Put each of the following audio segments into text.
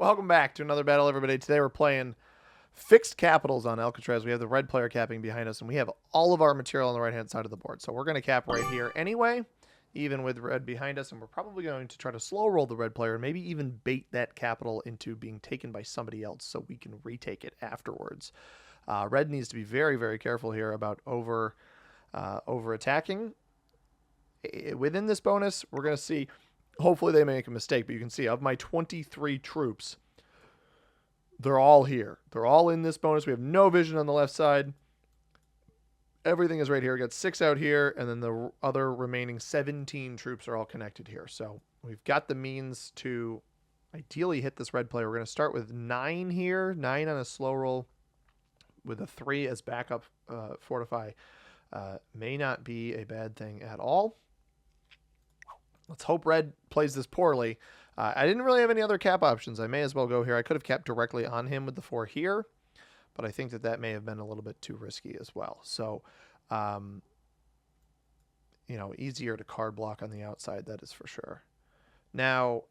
Welcome back to another battle, everybody. Today we're playing fixed capitals on Alcatraz. We have the red player capping behind us, and we have all of our material on the right-hand side of the board. So we're going to cap right here anyway, even with red behind us, and we're probably going to try to slow roll the red player and maybe even bait that capital into being taken by somebody else so we can retake it afterwards. Red needs to be very, very careful here about over attacking. Within this bonus, we're going to see... Hopefully they make a mistake, but you can see of my 23 troops, they're all here. They're all in this bonus. We have no vision on the left side. Everything is right here. We got 6 out here, and then the other remaining 17 troops are all connected here. So we've got the means to ideally hit this red player. We're going to start with 9 here, 9 on a slow roll with a 3 as backup fortify. May not be a bad thing at all. Let's hope red plays this poorly. I didn't really have any other cap options. I may as well go here. I could have capped directly on him with the 4 here, but I think that may have been a little bit too risky as well. So, you know, easier to card block on the outside, that is for sure. Now,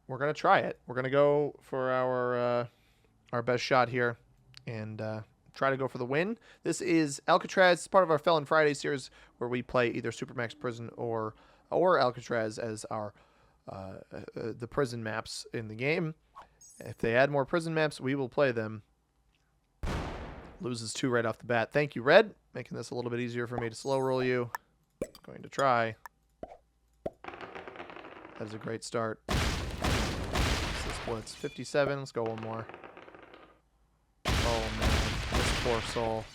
we're going to try it. We're going to go for our best shot here and try to go for the win. This is Alcatraz. It's part of our Felon Friday series where we play either Supermax Prison or Alcatraz as our the prison maps in the game. If they add more prison maps, we will play them. Loses 2 right off the bat. Thank you, red. Making this a little bit easier for me to slow roll you. Going to try. That is a great start. This splits 57. Let's go one more. Oh man, this poor soul.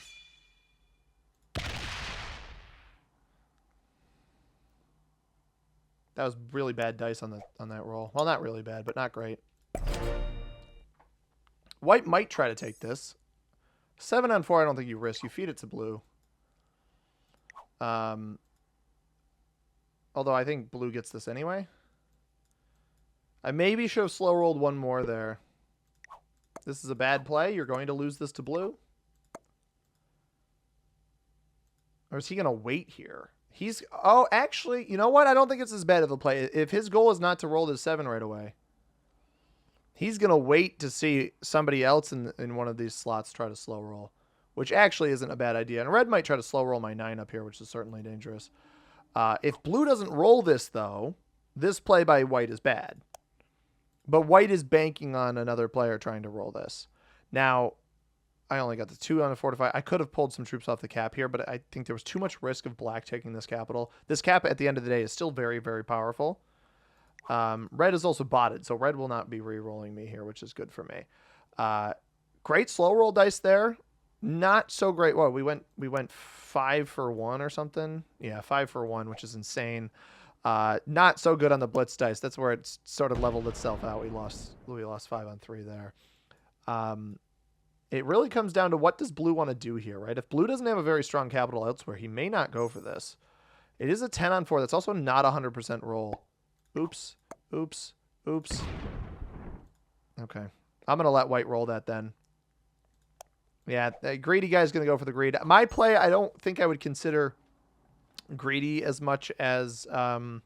That was really bad dice on that roll. Well, not really bad, but not great. White might try to take this. 7 on 4, I don't think you risk. You feed it to blue. Although I think blue gets this anyway. I maybe should have slow rolled one more there. This is a bad play. You're going to lose this to blue. Or is he going to wait here? Oh, actually, you know what? I don't think it's as bad of a play. If his goal is not to roll this 7 right away, he's going to wait to see somebody else in one of these slots try to slow roll, which actually isn't a bad idea. And red might try to slow roll my 9 up here, which is certainly dangerous. If blue doesn't roll this, though, this play by white is bad. But white is banking on another player trying to roll this. Now... I only got the 2 on a fortify. I could have pulled some troops off the cap here, but I think there was too much risk of black taking this capital. This cap at the end of the day is still very, very powerful. Red is also botted, so red will not be re-rolling me here, which is good for me. Great slow roll dice there. Not so great. Well, we went 5 for 1 or something. Yeah, 5 for 1, which is insane. Not so good on the blitz dice. That's where it's sort of leveled itself out. We lost 5 on 3 there. It really comes down to what does blue want to do here, right? If blue doesn't have a very strong capital elsewhere, he may not go for this. It is a 10 on 4. That's also not a 100% roll. Oops. Oops. Oops. Okay. I'm going to let white roll that then. Yeah, the greedy guy's going to go for the greed. My play, I don't think I would consider greedy as much as... like,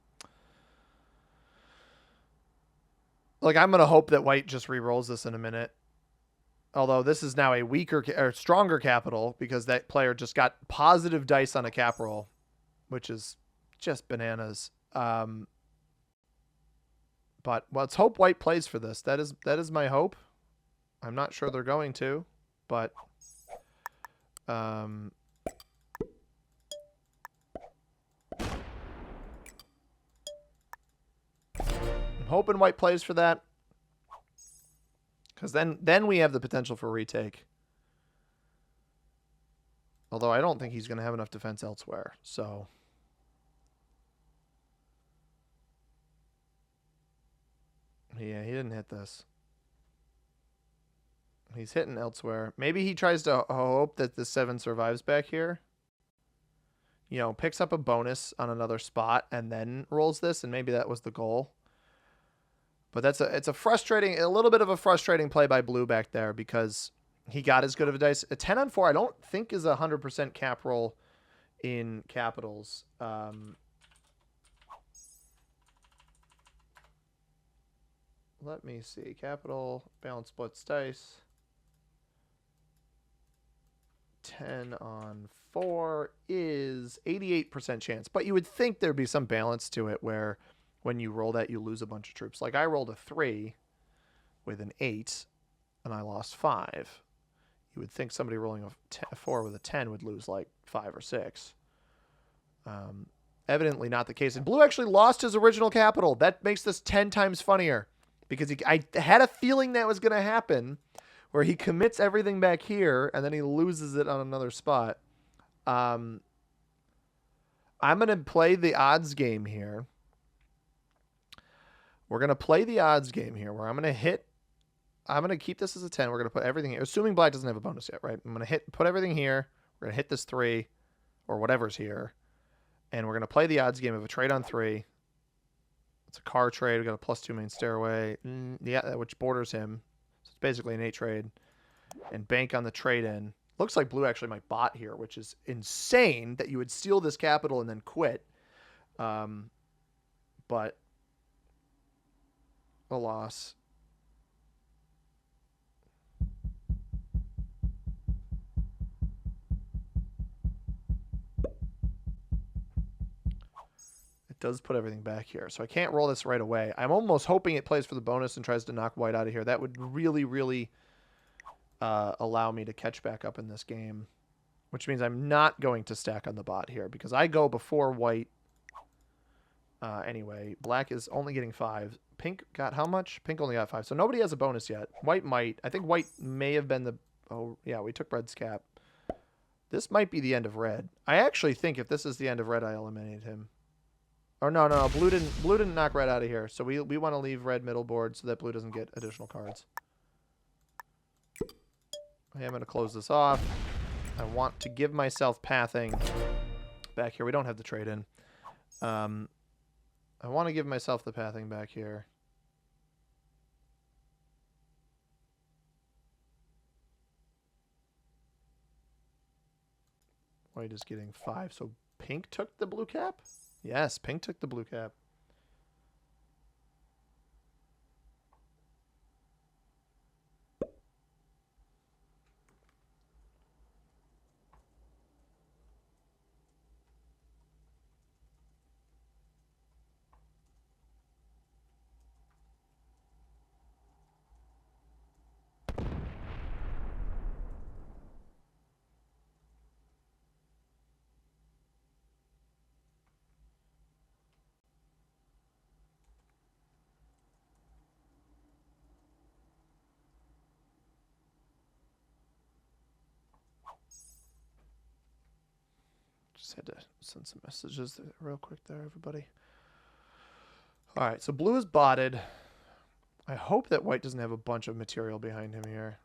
I'm going to hope that white just re-rolls this in a minute. Although this is now a weaker or stronger capital because that player just got positive dice on a cap roll, which is just bananas. But let's hope white plays for this. That is my hope. I'm not sure they're going to, but I'm hoping white plays for that. Because then we have the potential for retake. Although I don't think he's going to have enough defense elsewhere. So. Yeah, he didn't hit this. He's hitting elsewhere. Maybe he tries to hope that the 7 survives back here. You know, picks up a bonus on another spot and then rolls this. And maybe that was the goal. But it's a little bit of a frustrating play by blue back there because he got as good of a dice. A 10 on 4 I don't think is a 100% cap roll in capitals. let me see. Capital, balance splits dice. 10 on 4 is 88% chance. But you would think there'd be some balance to it where when you roll that, you lose a bunch of troops. Like I rolled a 3 with an 8, and I lost 5. You would think somebody rolling a 4 with a 10 would lose like 5 or 6. Evidently not the case. And Blue actually lost his original capital. That makes this 10 times funnier. Because I had a feeling that was going to happen, where he commits everything back here, and then he loses it on another spot. I'm going to play the odds game here. We're going to play the odds game here, where I'm going to keep this as a 10. We're going to put everything here, assuming Black doesn't have a bonus yet, right? I'm going to put everything here. We're going to hit this 3, or whatever's here. And we're going to play the odds game of a trade on 3. It's a car trade. We got a +2 main stairway. Yeah, which borders him. So it's basically an 8 trade. And bank on the trade in. Looks like Blue actually might bot here, which is insane that you would steal this capital and then quit. But a loss. Does put everything back here. So I can't roll this right away. I'm almost hoping it plays for the bonus and tries to knock White out of here. That would really, really allow me to catch back up in this game, which means I'm not going to stack on the bot here because I go before White. Anyway, Black is only getting 5. Pink got how much? Pink only got 5. So nobody has a bonus yet. White might. I think White may have been the... Oh, yeah, we took Red's cap. This might be the end of Red. I actually think if this is the end of Red, I eliminate him. Or no, Blue didn't knock Red out of here. So we want to leave Red middle board so that Blue doesn't get additional cards. Okay, I'm going to close this off. I want to give myself pathing back here. We don't have the trade in. I want to give myself the pathing back here. White is getting 5. So Pink took the blue cap? Yes, Pink took the blue cap. Just had to send some messages real quick there, everybody. All right, so Blue is botted. I hope that White doesn't have a bunch of material behind him here.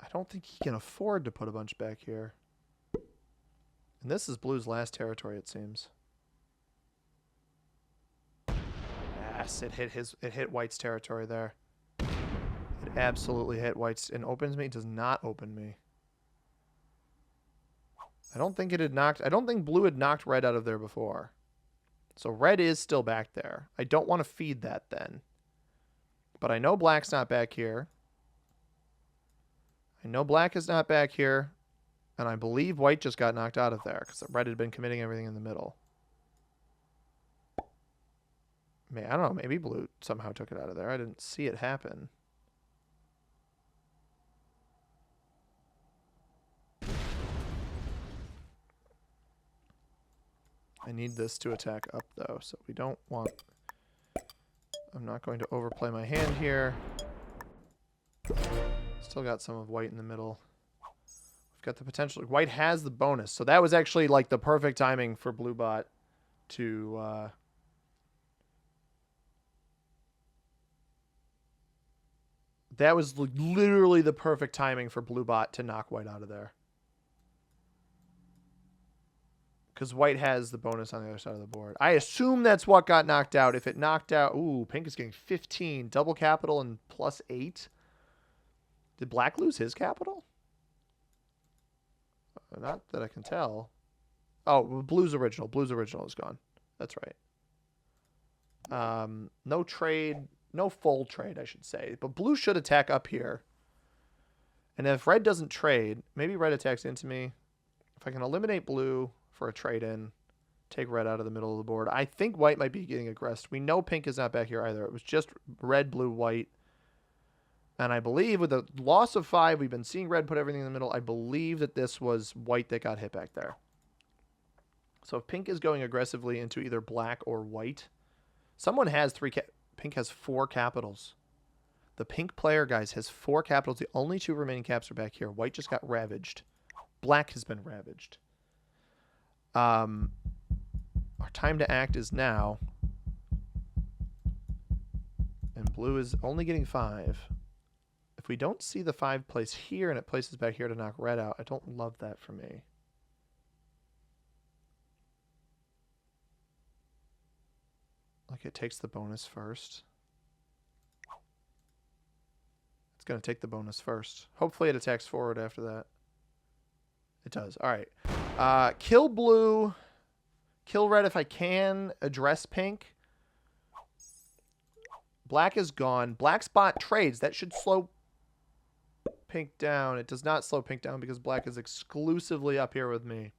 I don't think he can afford to put a bunch back here. And this is Blue's last territory, it seems. Yes, it hit White's territory there. It absolutely hit White's and opens me. It does not open me. I don't think Blue had knocked Red out of there before. So Red is still back there. I don't want to feed that then. But I know Black's not back here. I know Black is not back here. And I believe White just got knocked out of there because Red had been committing everything in the middle. I don't know. Maybe Blue somehow took it out of there. I didn't see it happen. I need this to attack up, though, so we don't want... I'm not going to overplay my hand here. Still got some of White in the middle. We've got the potential... White has the bonus, so that was actually, like, the perfect timing for Blue Bot to... That was literally the perfect timing for Blue Bot to knock White out of there. Because White has the bonus on the other side of the board. I assume that's what got knocked out. If it knocked out... Ooh, Pink is getting 15. Double capital and +8. Did Black lose his capital? Not that I can tell. Oh, Blue's original. Blue's original is gone. That's right. No trade. No full trade, I should say. But blue should attack up here. And if red doesn't trade, maybe red attacks into me. If I can eliminate blue for a trade-in, take red out of the middle of the board. I think white might be getting aggressed. We know pink is not back here either. It was just red, blue, white. And I believe with the loss of 5, we've been seeing red put everything in the middle. I believe that this was white that got hit back there. So if pink is going aggressively into either black or white, someone has pink has 4 capitals. The pink player, guys, has 4 capitals. The only 2 remaining caps are back here. White just got ravaged. Black has been ravaged. Our time to act is now. And blue is only getting 5. If we don't see the 5 place here and it places back here to knock red out, I don't love that for me. Like it takes the bonus first. It's going to take the bonus first. Hopefully it attacks forward after that. It does. All right. Kill blue. Kill red if I can. Address pink. Black is gone. Black spot trades. That should slow pink down. It does not slow pink down because black is exclusively up here with me.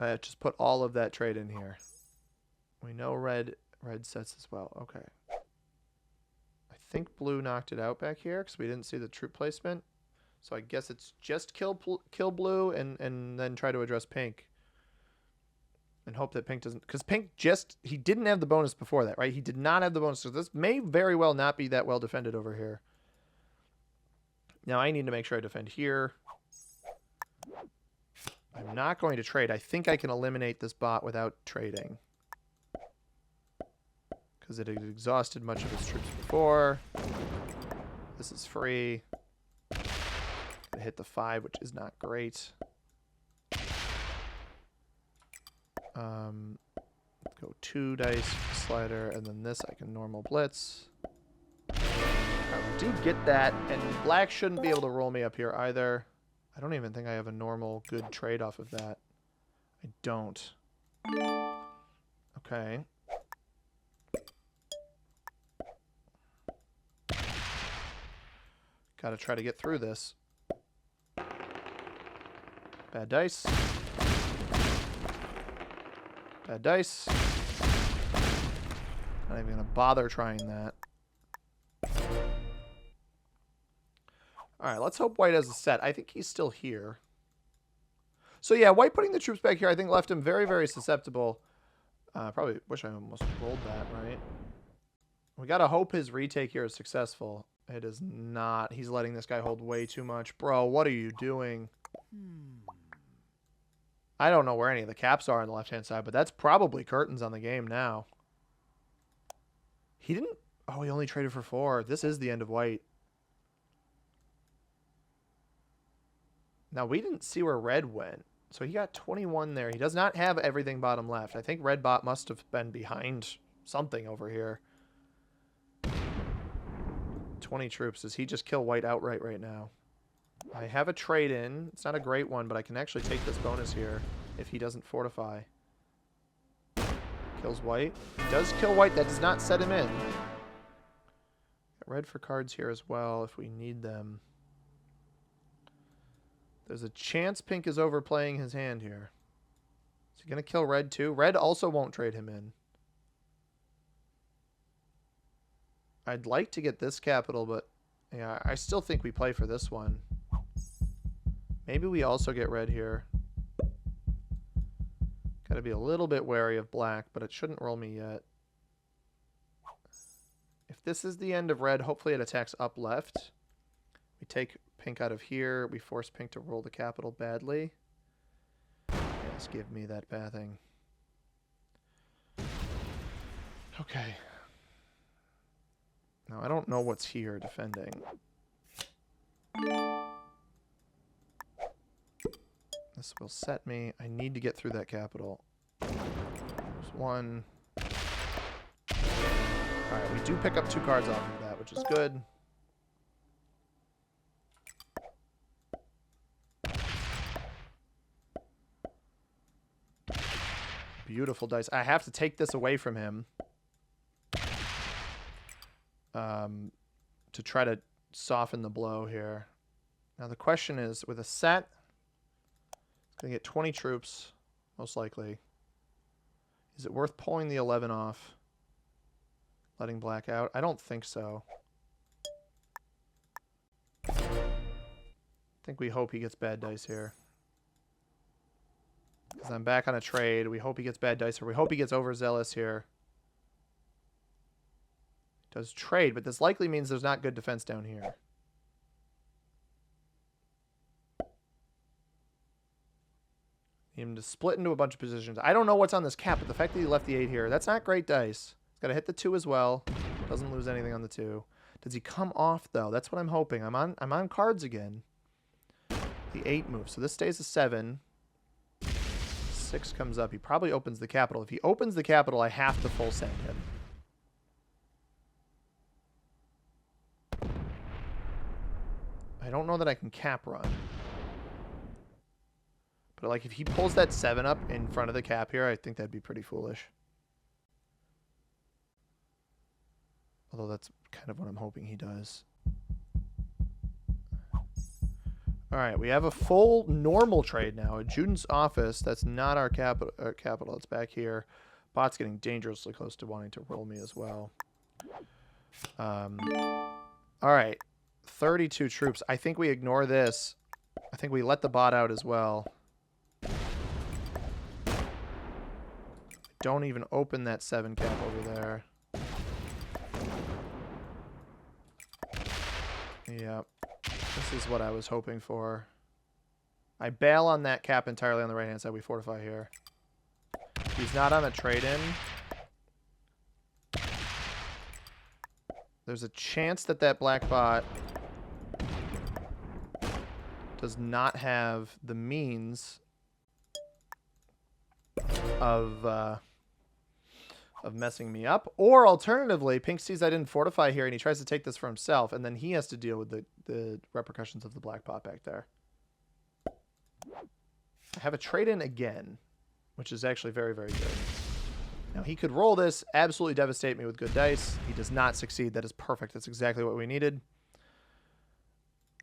I just put all of that trade in here. We know red sets as well. Okay. I think blue knocked it out back here because we didn't see the troop placement. So I guess it's just kill blue and then try to address pink. And hope that pink doesn't... Because pink just... He didn't have the bonus before that, right? He did not have the bonus. So this may very well not be that well defended over here. Now I need to make sure I defend here. I'm not going to trade. I think I can eliminate this bot without trading. Because it had exhausted much of its troops before. This is free. I hit the 5, which is not great. Go 2 dice slider, and then this I can normal blitz. I do get that, and black shouldn't be able to roll me up here either. I don't even think I have a normal good trade off of that. I don't. Okay. Gotta try to get through this. Bad dice. Bad dice. Not even gonna bother trying that. Alright, let's hope white has a set. I think he's still here. So yeah, white putting the troops back here I think left him very, very susceptible. Probably wish I almost rolled that, right? We gotta hope his retake here is successful. It is not. He's letting this guy hold way too much. Bro, what are you doing? I don't know where any of the caps are on the left-hand side, but that's probably curtains on the game now. He didn't... Oh, he only traded for 4. This is the end of white. Now, we didn't see where red went. So he got 21 there. He does not have everything bottom left. I think red bot must have been behind something over here. 20 troops. Does he just kill white outright right now? I have a trade-in. It's not a great one, but I can actually take this bonus here if he doesn't fortify. Kills white. He does kill white. That does not set him in. Got red for cards here as well if we need them. There's a chance pink is overplaying his hand here. Is he going to kill red too? Red also won't trade him in. I'd like to get this capital, but yeah, I still think we play for this one. Maybe we also get red here. Got to be a little bit wary of black, but it shouldn't roll me yet. If this is the end of red, hopefully it attacks up left. We take pink out of here. We force pink to roll the capital badly. Yes, give me that bathing. Okay. Now, I don't know what's here defending. This will set me. I need to get through that capital. There's 1. Alright, we do pick up 2 cards off of that, which is good. Beautiful dice. I have to take this away from him. to try to soften the blow here. Now the question is, with a set, it's going to get 20 troops, most likely. Is it worth pulling the 11 off? Letting black out? I don't think so. I think we hope he gets bad dice here. Because I'm back on a trade. We hope he gets bad dice, or we hope he gets overzealous here. Does trade, but this likely means there's not good defense down here. Need him to split into a bunch of positions. I don't know what's on this cap, but the fact that he left the 8 here, that's not great dice. He's got to hit the 2 as well. Doesn't lose anything on the 2. Does he come off, though? That's what I'm hoping. I'm on cards again. The 8 moves. So this stays a 7. 6 comes up. He probably opens the capital. If he opens the capital, I have to full send him. I don't know that I can cap run. But like if he pulls that 7 up in front of the cap here, I think that'd be pretty foolish. Although that's kind of what I'm hoping he does. All right, we have a full normal trade now. A Juden's office. That's not our capital. It's back here. Bot's getting dangerously close to wanting to roll me as well. All right, 32 troops. I think we ignore this. I think we let the bot out as well. Don't even open that 7 cap over there. Yep. This is what I was hoping for. I bail on that cap entirely on the right-hand side. We fortify here. He's not on a trade-in. There's a chance that that black bot does not have the means of messing me up. Or alternatively, Pink sees I didn't fortify here and he tries to take this for himself, and then he has to deal with the repercussions of the black pot back there. I have a trade-in again, which is actually very, very good. Now, he could roll this, absolutely devastate me with good dice. He does not succeed. That is perfect. That's exactly what we needed.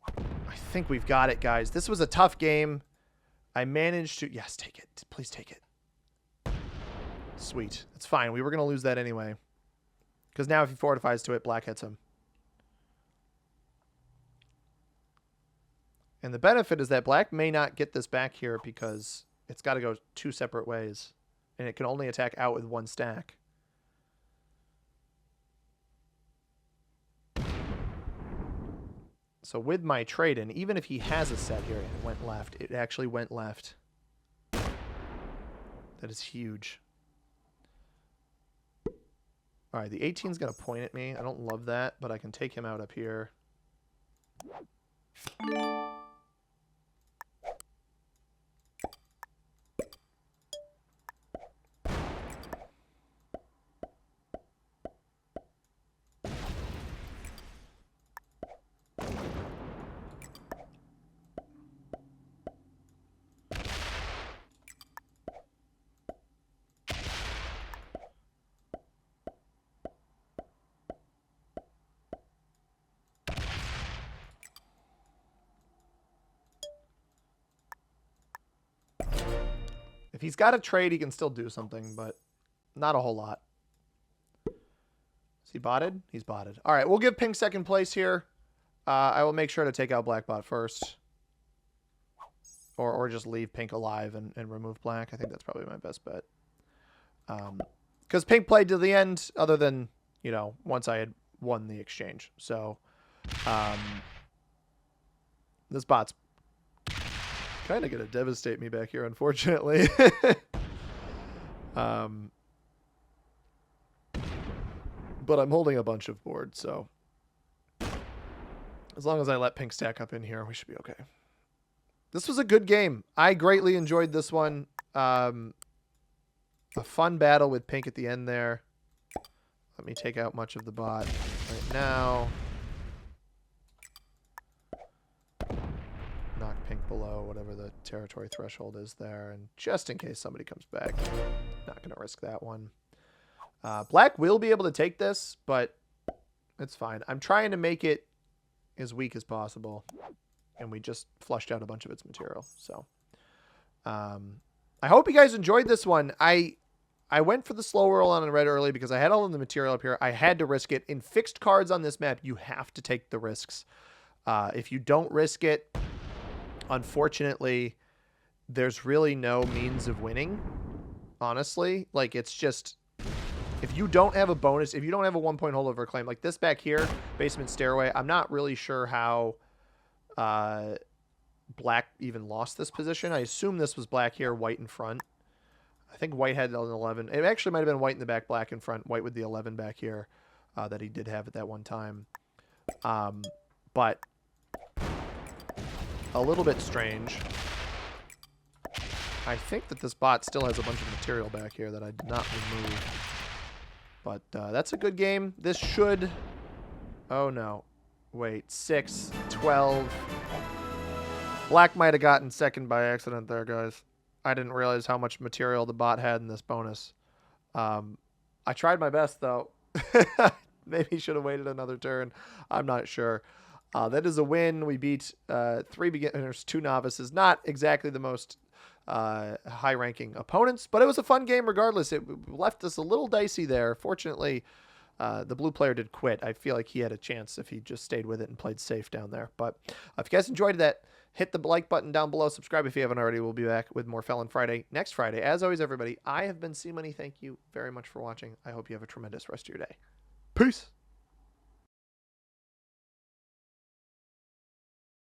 I think we've got it, guys. This was a tough game. I managed to... Yes, take it. Please take it. Sweet. That's fine. We were going to lose that anyway. Because now if he fortifies to it, black hits him. And the benefit is that black may not get this back here because it's got to go 2 separate ways. And it can only attack out with 1 stack. So with my trade-in, even if he has a set here and it went left, it actually went left. That is huge. All right, the 18's going to point at me. I don't love that, but I can take him out up here. If he's got a trade, he can still do something, but not a whole lot. Is he botted? He's botted. All right, we'll give Pink second place here. I will make sure to take out Black bot first. Or just leave Pink alive and remove Black. I think that's probably my best bet. Because Pink played to the end, other than, you know, once I had won the exchange. So, this bot's kind of going to devastate me back here, unfortunately. But I'm holding a bunch of boards, so as long as I let Pink stack up in here, we should be okay. This was a good game. I greatly enjoyed this one. A fun battle with Pink at the end there. Let me take out much of the bot right now. Knock Pink below whatever the territory threshold is there. And just in case somebody comes back, not going to risk that one. Black will be able to take this, but It's fine. I'm trying to make it as weak as possible. And we just flushed out a bunch of its material. So I hope you guys enjoyed this one. I went for the slow roll on red early because I had all of the material up here. I had to risk it. In fixed cards on this map, you have to take the risks. If you don't risk it, unfortunately, there's really no means of winning, honestly. Like, it's just, if you don't have a bonus, if you don't have a 1-point holdover claim, like this back here, basement stairway, I'm not really sure how black even lost this position. I assume this was black here, white in front. I think white had an 11. It actually might have been white in the back, black in front, white with the 11 back here that he did have at that one time. But a little bit strange. I think that this bot still has a bunch of material back here that I did not remove. But that's a good game. This should... Oh, no. Wait. 6, 12. Black might have gotten second by accident there, guys. I didn't realize how much material the bot had in this bonus. I tried my best, though. Maybe should have waited another turn. I'm not sure. That is a win. We beat 3 beginners, 2 novices. Not exactly the most high-ranking opponents, but it was a fun game regardless. It left us a little dicey there. Fortunately, the blue player did quit. I feel like he had a chance if he just stayed with it and played safe down there. But if you guys enjoyed that, hit the like button down below. Subscribe if you haven't already. We'll be back with more Felon Friday next Friday. As always, everybody, I have been C-Money. Thank you very much for watching. I hope you have a tremendous rest of your day. Peace.